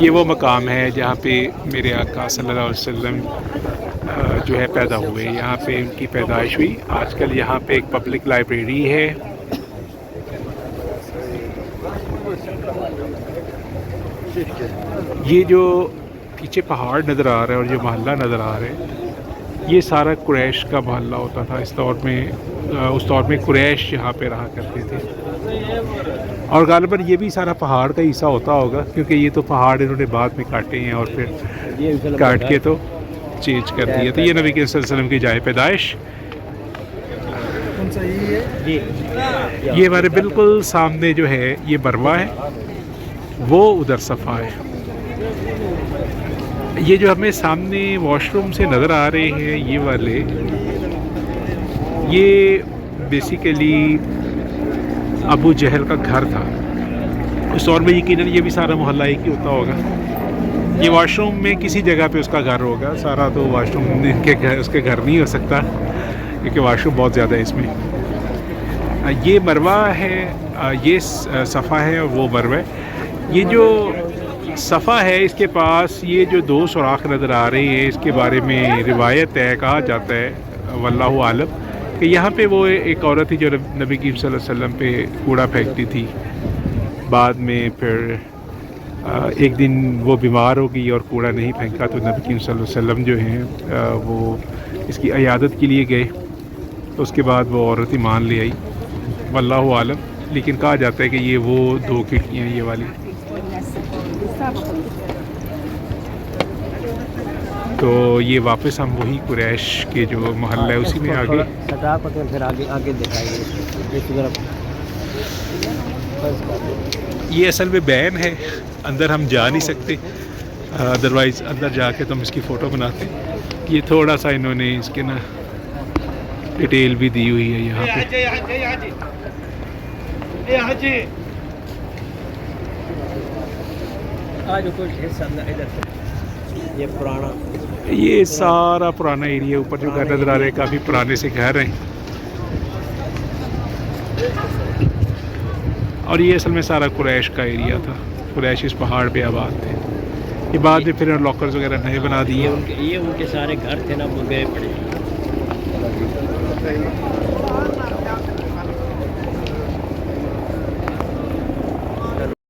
ये वो मकाम है जहाँ पे मेरे आका सल्लल्लाहु अलैहि वसल्लम जो है पैदा हुए, यहाँ पे उनकी पैदाइश हुई। आजकल यहाँ पे एक पब्लिक लाइब्रेरी है। ये जो पीछे पहाड़ नज़र आ रहा है और जो मोहल्ला नज़र आ रहा है, ये सारा कुरैश का मोहल्ला होता था इस दौर में। उस दौर में कुरैश यहाँ पे रहा करते थे और ग़ालिबन ये भी सारा पहाड़ का हिस्सा होता होगा, क्योंकि ये तो पहाड़ इन्होंने बाद में काटे हैं और फिर काट के तो चेंज कर दिया। तो ये नबी के सल्लल्लाहु अलैहि वसल्लम की जाए पैदाइश। ये हमारे बिल्कुल सामने जो है ये बरवा है, वो उधर सफ़ा है। ये जो हमें सामने वॉशरूम से नज़र आ रहे हैं ये वाले, ये बेसिकली अबू जहल का घर था उस दौर में। यकीनन ये भी सारा मोहल्ला एक ही होता होगा। ये वॉशरूम में किसी जगह पे उसका घर होगा, सारा तो वॉशरूम के घर उसके घर नहीं हो सकता क्योंकि वॉशरूम बहुत ज़्यादा है इसमें। ये मरवा है, ये सफ़ा है और वो मरवा है। ये जो सफ़ा है इसके पास ये जो दो सुराख नज़र आ रहे हैं, इसके बारे में रिवायत है, कहा जाता है वल्लाहु आलम कि यहाँ पे वो एक औरत थी जो नबी करीम सल्लल्लाहु अलैहि वसल्लम पे कूड़ा फेंकती थी। बाद में फिर एक दिन वो बीमार हो गई और कूड़ा नहीं फेंका, तो नबी करीम सल्लल्लाहु अलैहि वसल्लम जो हैं वो इसकी इयादत के लिए गए। तो उसके बाद वो औरत ईमान ले आई, वल्लाहु आलम। लेकिन कहा जाता है कि ये वो दो खिड़कियाँ ये वाली। तो ये वापस हम वही कुरैश के जो मोहल्ला है उसी में आगे फिर आगे दिखाएंगे। ये असल में बैन है, अंदर हम जा नहीं सकते, अदरवाइज़ अंदर जाके तो हम इसकी फ़ोटो बनाते। ये थोड़ा सा इन्होंने इसके ना डिटेल भी दी हुई है यहाँ पे। ये पुराना, ये सारा पुराना एरिया, ऊपर जो घर नज़र आ रहे हैं काफ़ी पुराने से घर हैं। और ये असल में सारा कुरैश का एरिया था, कुरैश इस पहाड़ पे आबाद थे। ये बाद में फिर लॉकर्स वगैरह नए बना दिए। ये उनके सारे घर थे ना, वो गए पड़े।